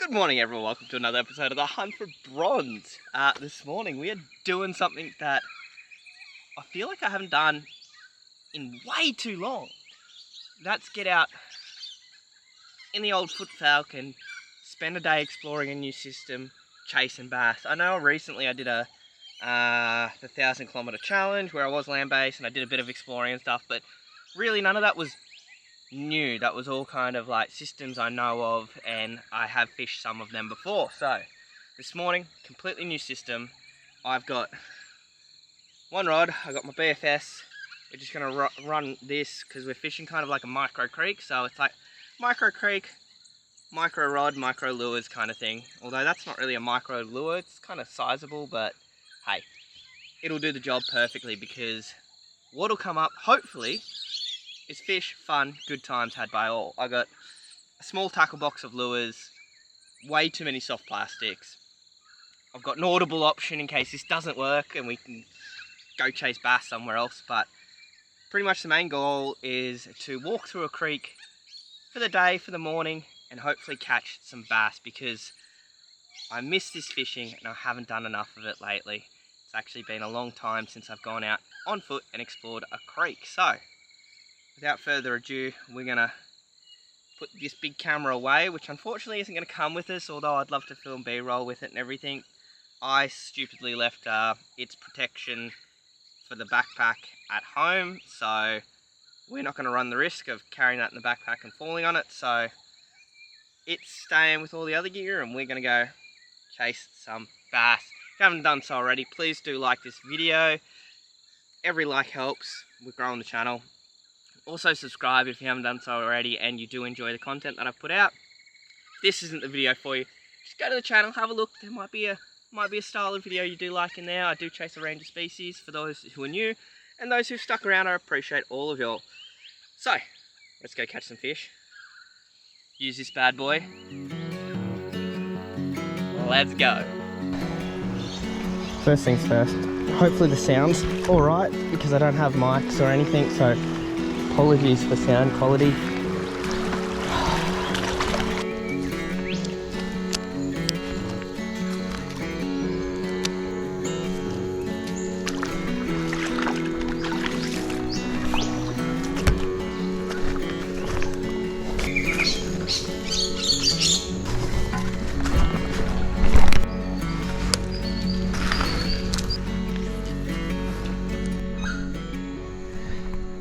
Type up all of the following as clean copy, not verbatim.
Good morning everyone, welcome to another episode of the Hunt for Bronze. This morning we are doing something that I feel like I haven't done in way too long. That's get out in the old foot falcon, spend a day exploring a new system, chasing bass. I know recently I did the 1,000 kilometer challenge where I was land-based and I did a bit of exploring and stuff, but really none of that was new. That was all kind of like systems I know of, and I have fished some of them before. So this morning, completely new system. I've got one rod, I got my BFS. We're just gonna run this because we're fishing kind of like a micro creek, so it's like micro creek, micro rod, micro lures kind of thing. Although that's not really a micro lure, it's kind of sizable, but hey, it'll do the job perfectly because what'll come up, hopefully, is fish, fun, good times had by all. I got a small tackle box of lures, way too many soft plastics. I've got an audible option in case this doesn't work and we can go chase bass somewhere else, but pretty much the main goal is to walk through a creek for the day, for the morning, and hopefully catch some bass because I miss this fishing and I haven't done enough of it lately. It's actually been a long time since I've gone out on foot and explored a creek. So without further ado, we're gonna put this big camera away, which unfortunately isn't gonna come with us, although I'd love to film B-roll with it and everything. I stupidly left its protection for the backpack at home, so we're not gonna run the risk of carrying that in the backpack and falling on it, so it's staying with all the other gear and we're gonna go chase some bass. If you haven't done so already, please do like this video. Every like helps with growing the channel. Also subscribe if you haven't done so already and you do enjoy the content that I've put out. If this isn't the video for you, just go to the channel, have a look. There might be a style of video you do like in there. I do chase a range of species for those who are new, and those who've stuck around, I appreciate all of y'all. So, let's go catch some fish. Use this bad boy. Let's go. First things first, hopefully the sound's alright because I don't have mics or anything, so apologies for sound quality.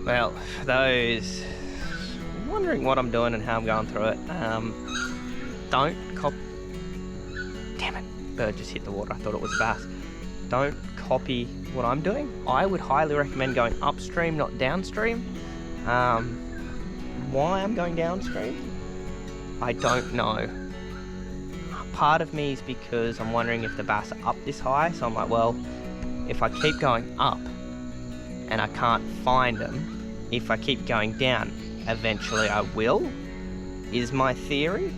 Well, for those wondering what I'm doing and how I'm going through it, don't copy. Damn it, bird just hit the water. I thought it was a bass. Don't copy what I'm doing. I would highly recommend going upstream, not downstream. Why I'm going downstream, I don't know. Part of me is because I'm wondering if the bass are up this high, so I'm like, well, if I keep going up and I can't find them, if I keep going down, eventually I will, is my theory.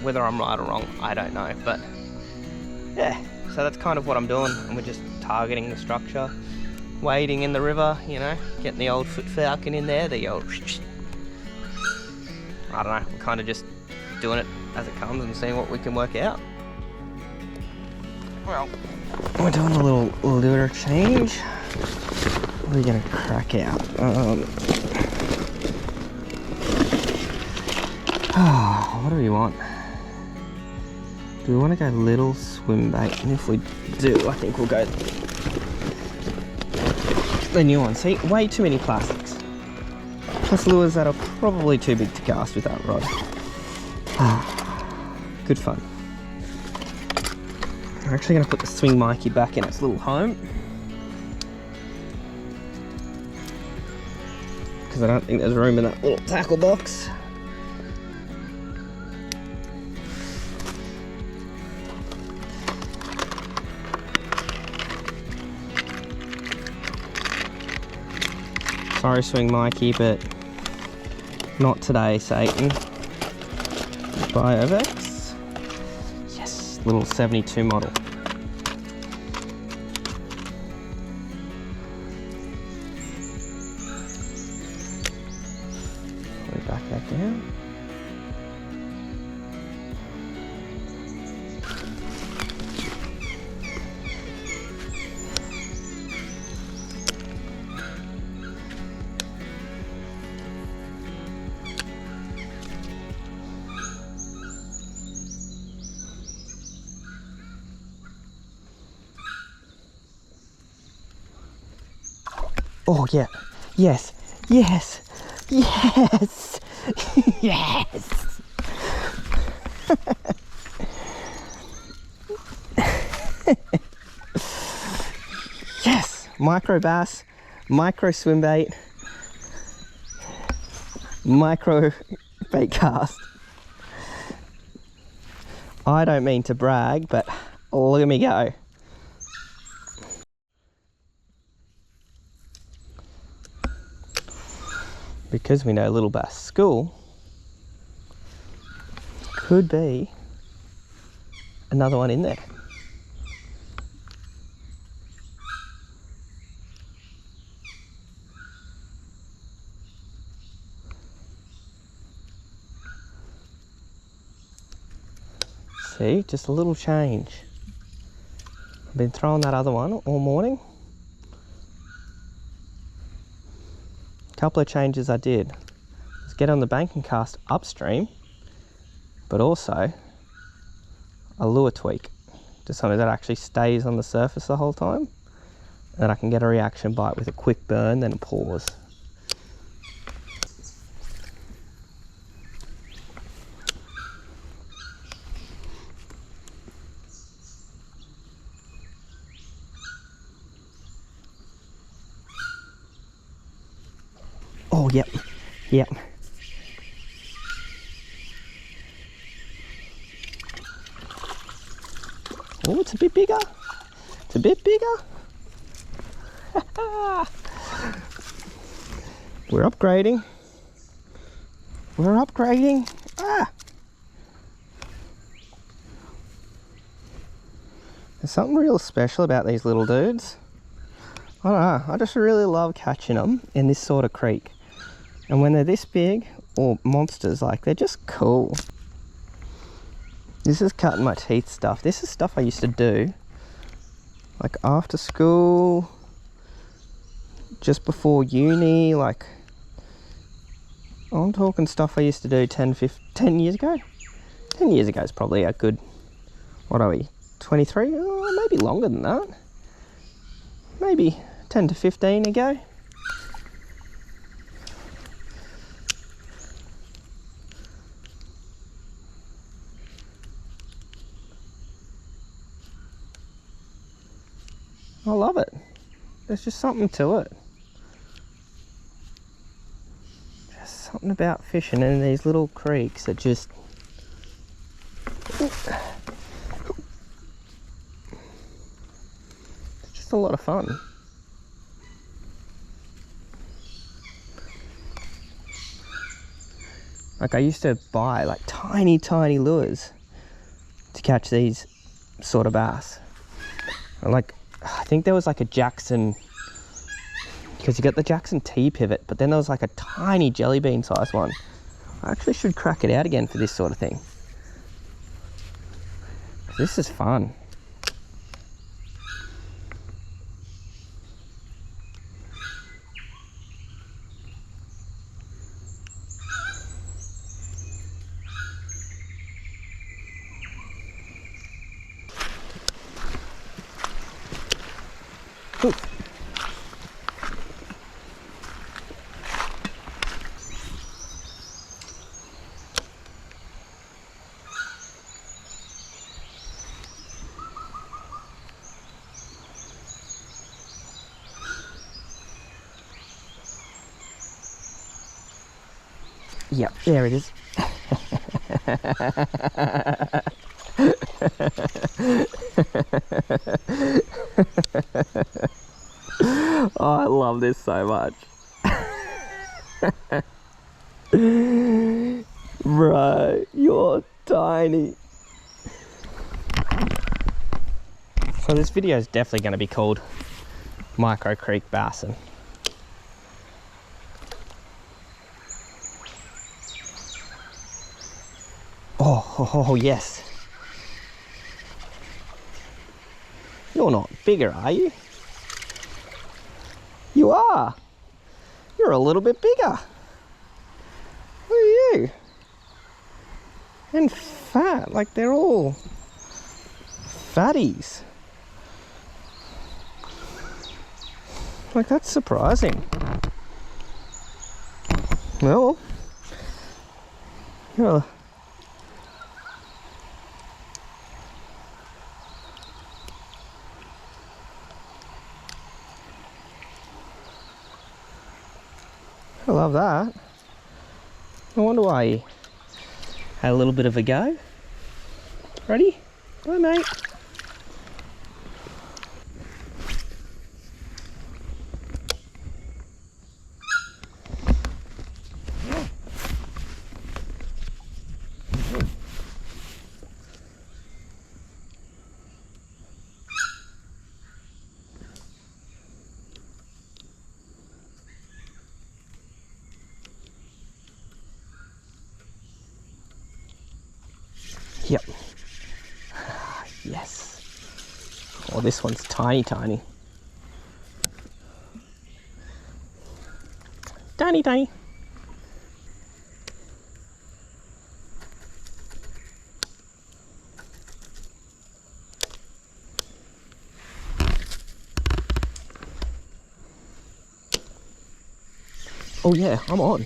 Whether I'm right or wrong, I don't know, but yeah, so that's kind of what I'm doing, and we're just targeting the structure, wading in the river, you know, getting the old foot falcon in there, the old, I don't know, we're kind of just doing it as it comes and seeing what we can work out. Well, we're doing a little lure change. What are we gonna crack out? What do we want? Do we want to go little swim bait? And if we do, I think we'll go the new one. See, way too many plastics. Plus lures that are probably too big to cast with that rod. Good fun. I'm actually going to put the swing Mikey back in its little home, because I don't think there's room in that little tackle box. Sorry swing Mikey, but not today, Satan. Biovex. Yes, little 72 model. Back that down. Oh yeah, yes, yes, yes, yes. Yes, micro bass, micro swim bait, micro bait cast. I don't mean to brag, but look at me go. Because we know Little Bass School, could be another one in there. See, just a little change. I've been throwing that other one all morning. A couple of changes I did. Let's get on the bank and cast upstream, but also a lure tweak. Just something that actually stays on the surface the whole time. And I can get a reaction bite with a quick burn, then a pause. Oh, yep, yep. Oh, it's a bit bigger. It's a bit bigger. We're upgrading. We're upgrading. Ah! There's something real special about these little dudes. I don't know, I just really love catching them in this sort of creek. And when they're this big, or monsters, like, they're just cool. This is cutting my teeth stuff. This is stuff I used to do, like after school, just before uni, like, I'm talking stuff I used to do 10 years ago. 10 years ago is probably a good, what are we, 23? Oh, maybe longer than that. Maybe 10 to 15 ago. I love it. There's just something to it. Just something about fishing in these little creeks that just... It's just a lot of fun. Like, I used to buy like tiny lures to catch these sort of bass. Like, I think there was like a Jackson, because you got the Jackson T-pivot, but then there was like a tiny jelly bean size one. I actually should crack it out again for this sort of thing. This is fun. Ooh. Yep, there it is. Oh, I love this so much. Bro, you're tiny. So this video is definitely going to be called Micro Creek Bassin. Oh, yes. You're not bigger, are you? You are. You're a little bit bigger. Look at you. And fat, like they're all fatties. Like, that's surprising. Well, I love that. I wonder why he had a little bit of a go. Ready? Bye, mate. Yep. Yes. Oh, this one's tiny, tiny. Tiny, tiny. Oh yeah, I'm on.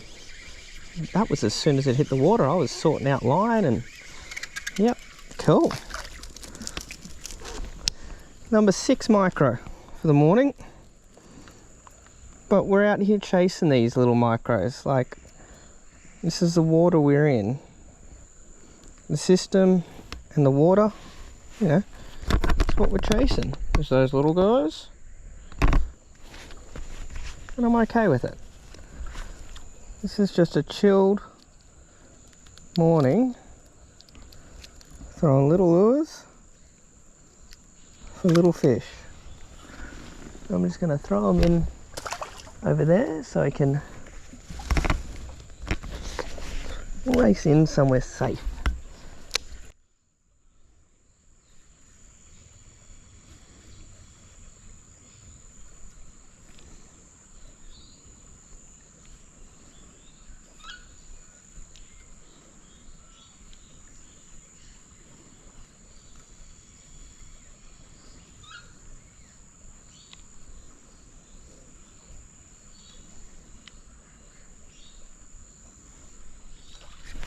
That was as soon as it hit the water. I was sorting out line and... Yep, cool. Number 6 micro for the morning. But we're out here chasing these little micros. Like, this is the water we're in. The system and the water, you know, that's what we're chasing. There's those little guys. And I'm okay with it. This is just a chilled morning. Throwing little lures for little fish. I'm just going to throw them in over there so I can race in somewhere safe.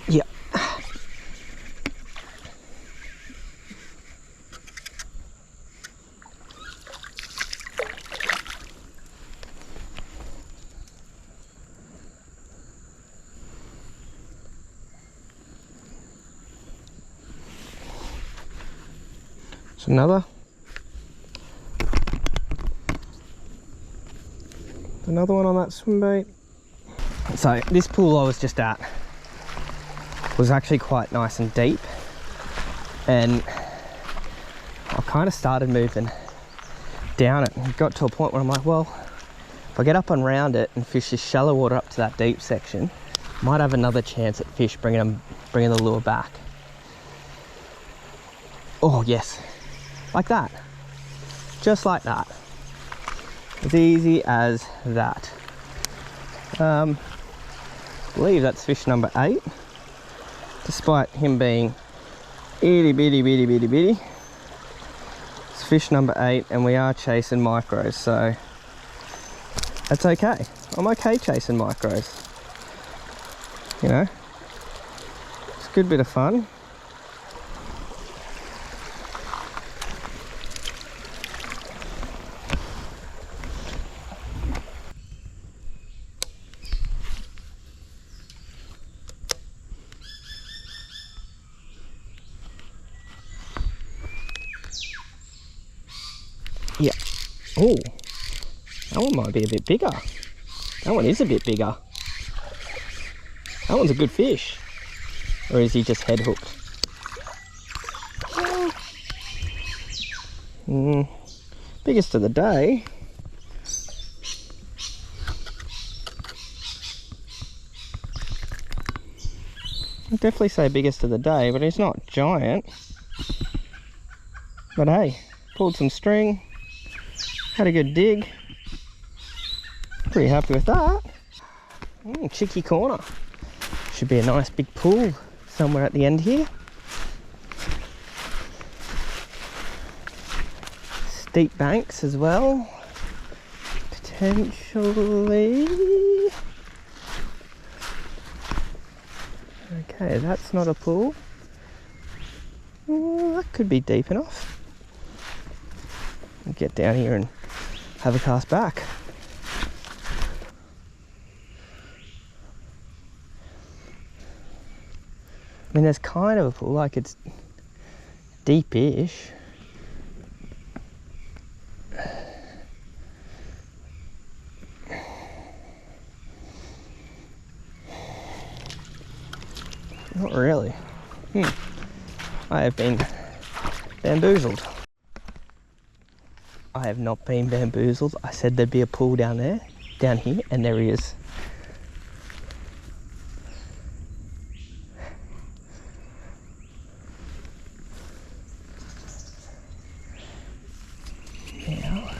Yep. It's another one on that swim bait. So this pool I was just at was actually quite nice and deep, and I kind of started moving down it and got to a point where I'm like, well, if I get up and round it and fish this shallow water up to that deep section, might have another chance at fish bringing the lure back. Oh yes, like that, just like that, as easy as that. I believe that's fish number 8. Despite him being itty bitty. It's fish number 8 and we are chasing micros, so that's okay. I'm okay chasing micros. You know, it's a good bit of fun. Yeah. Oh, that one might be a bit bigger. That one is a bit bigger. That one's a good fish. Or is he just head hooked? Biggest of the day. I'd definitely say biggest of the day, but he's not giant. But hey, pulled some string. Had a good dig. Pretty happy with that. Chicky corner. Should be a nice big pool somewhere at the end here. Steep banks as well. potentially. Okay, that's not a pool. That could be deep enough. We'll get down here and have a cast back. I mean, there's kind of a pool, like it's deep-ish. Not really. I have been bamboozled. I have not been bamboozled. I said there'd be a pool down here, and there he is. Now,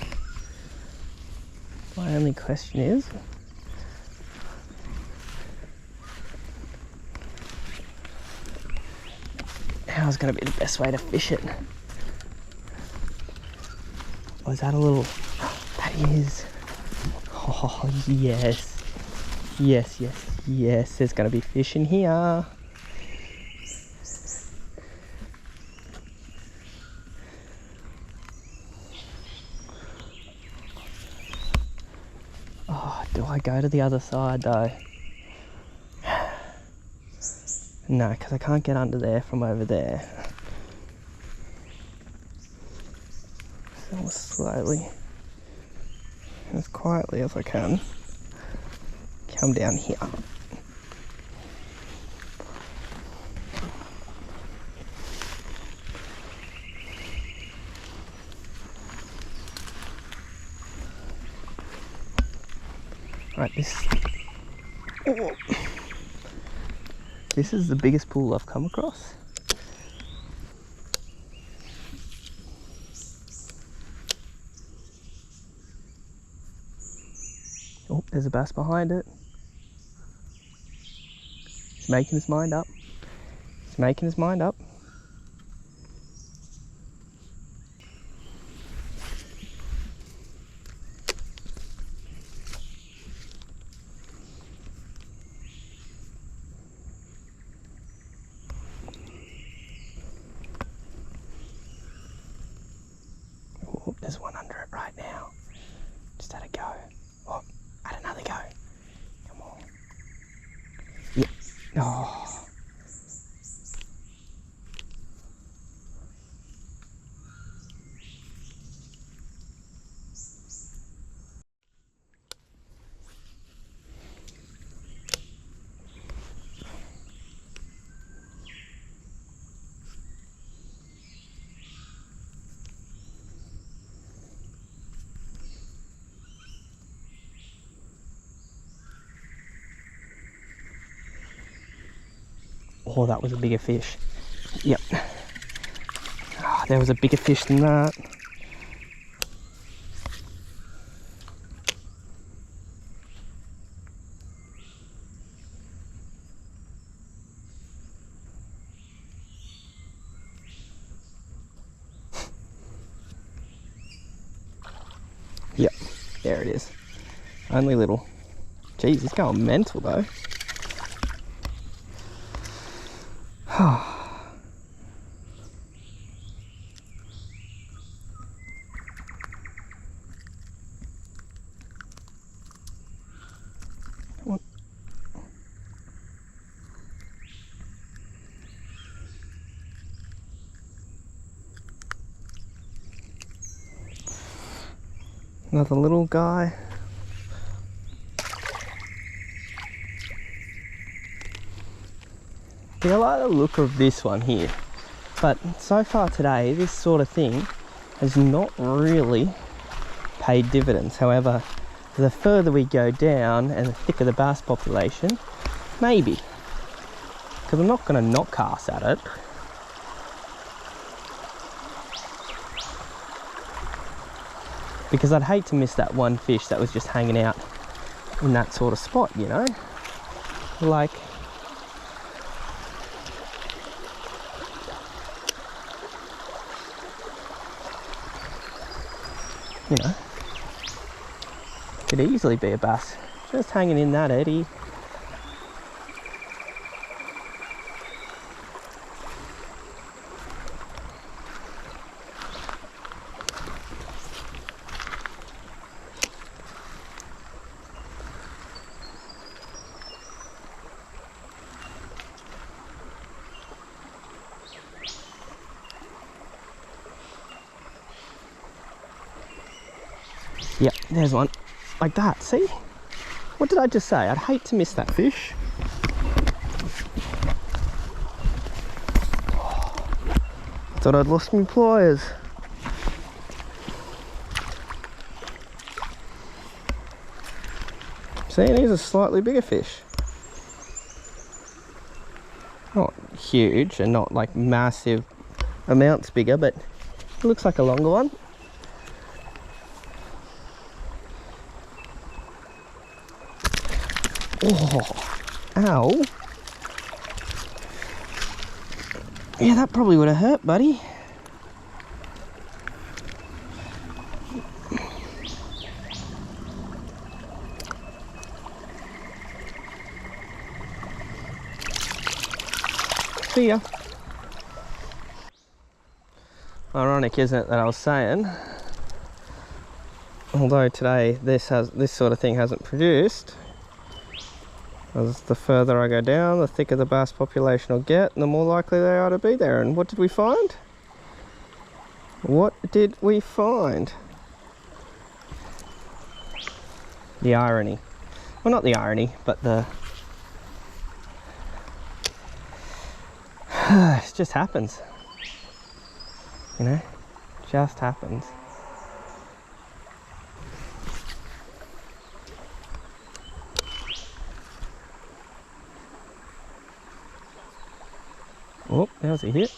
my only question is, how's going to be the best way to fish it? Oh, is that a little... That is... Oh, yes. Yes, yes, yes. There's going to be fish in here. Oh, do I go to the other side though? No, because I can't get under there from over there. So I'll slowly, as quietly as I can, come down here. Right, this is the biggest pool I've come across. Oh, there's a bass behind it. He's making his mind up. He's making his mind up. Oh, there's one under it right now. Just had a go. Oh, had another go. Come on. Yep. Oh. Oh, that was a bigger fish. Yep. Oh, there was a bigger fish than that. Yep, there it is. Only little. Jeez, he's going mental though. Another little guy. I like the look of this one here, but so far today this sort of thing has not really paid dividends. However, the further we go down and the thicker the bass population, maybe, because I'm not going to not cast at it. Because I'd hate to miss that one fish that was just hanging out in that sort of spot, you know? Like, you know, Could easily be a bass. Just hanging in that eddy. Yep, there's one. Like that, see? What did I just say? I'd hate to miss that fish. Thought I'd lost my pliers. See, and he's a slightly bigger fish. Not huge and not like massive amounts bigger, but it looks like a longer one. Oh, ow. Yeah, that probably would have hurt, buddy. See ya. Ironic, isn't it, that I was saying, although today this sort of thing hasn't produced, as the further I go down, the thicker the bass population will get, and the more likely they are to be there. And what did we find? What did we find? The irony. Well, not the irony, but the... it just happens. You know? Just happens. Oh, there's a hit.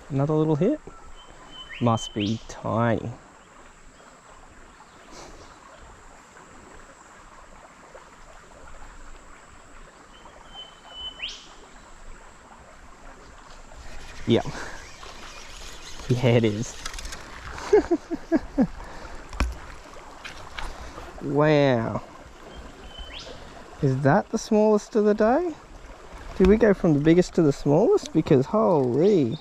Another little hit. Must be tiny. Yep. Yeah, it is. Wow. Is that the smallest of the day? Did we go from the biggest to the smallest? Because holy.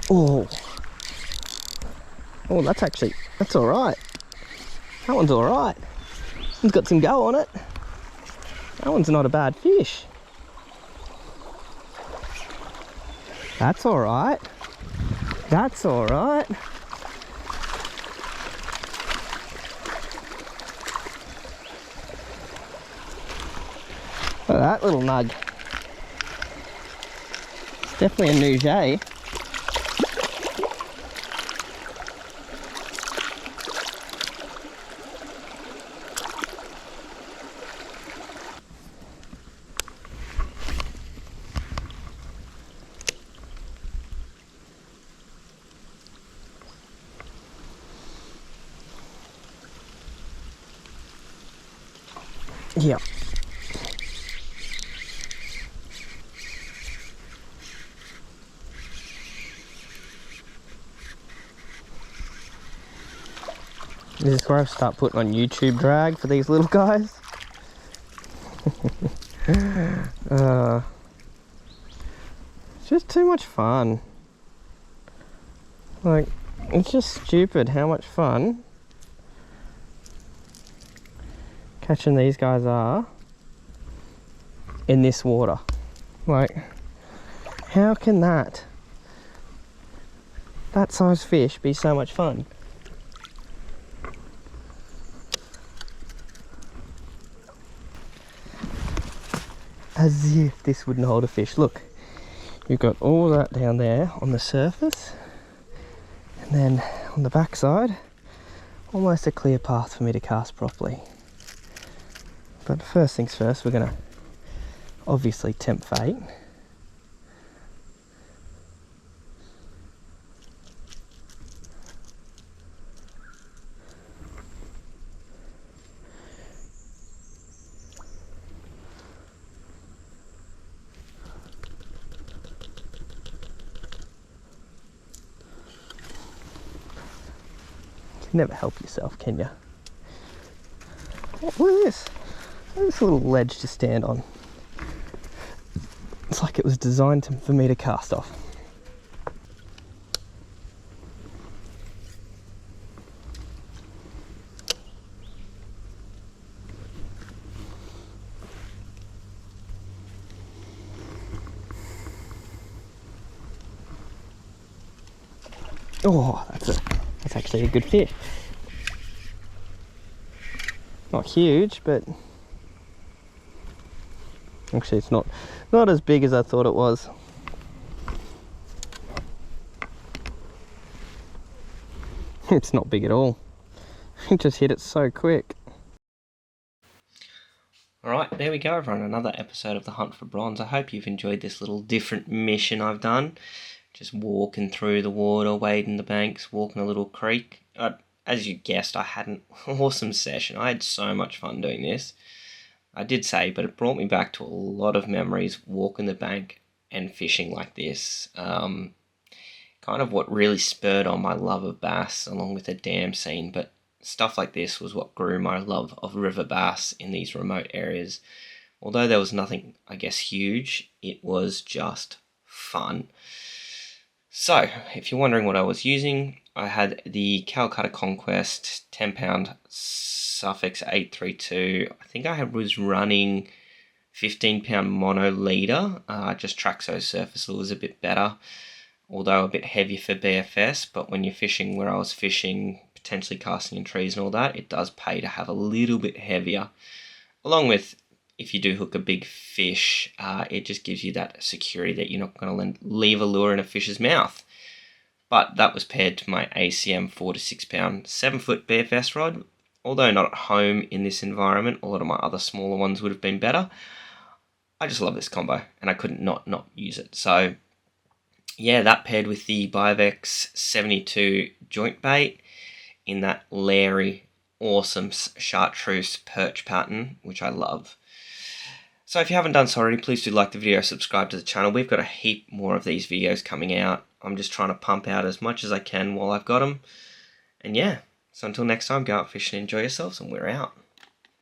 Oh. Oh, that's all right. That one's all right. It's got some go on it. That one's not a bad fish. That's all right. That's all right. Look at that little nug. It's definitely a nougat. Yeah. This is where I start putting on YouTube drag for these little guys. It's just too much fun. Like, it's just stupid how much fun catching these guys are in this water. Like, how can that size fish be so much fun? As if this wouldn't hold a fish. Look, you've got all that down there on the surface, and then on the back side, almost a clear path for me to cast properly. But first things first, we're gonna obviously tempt fate. can never help yourself, can you? Oh, look at this. Look at this little ledge to stand on. It's like it was designed for me to cast off. Oh, that's actually a good fish. Not huge, but actually it's not as big as I thought it was. It's not big at all. It just hit it so quick. Alright, there we go everyone, another episode of the Hunt for Bronze. I hope you've enjoyed this little different mission I've done. Just walking through the water, wading the banks, walking a little creek. As you guessed, I had an awesome session. I had so much fun doing this. I did say, but it brought me back to a lot of memories walking the bank and fishing like this. Kind of what really spurred on my love of bass along with the dam scene, but stuff like this was what grew my love of river bass in these remote areas. Although there was nothing, I guess, huge, it was just fun. So, if you're wondering what I was using, I had the Calcutta Conquest 10 pound Suffix 832. I think I was running 15 pound mono leader, just Traxo surface lures a bit better, although a bit heavier for BFS, but when you're fishing where I was fishing, potentially casting in trees and all that, it does pay to have a little bit heavier. Along with, if you do hook a big fish, it just gives you that security that you're not going to leave a lure in a fish's mouth. But that was paired to my ACM 4 to 6 pound 7 foot BFS rod. Although not at home in this environment, a lot of my other smaller ones would have been better. I just love this combo and I couldn't not use it. So yeah, that paired with the Biovex 72 joint bait in that Larry awesome chartreuse perch pattern, which I love. So if you haven't done so already, please do like the video, subscribe to the channel. We've got a heap more of these videos coming out. I'm just trying to pump out as much as I can while I've got them. And yeah, so until next time, go out fishing, enjoy yourselves, and we're out.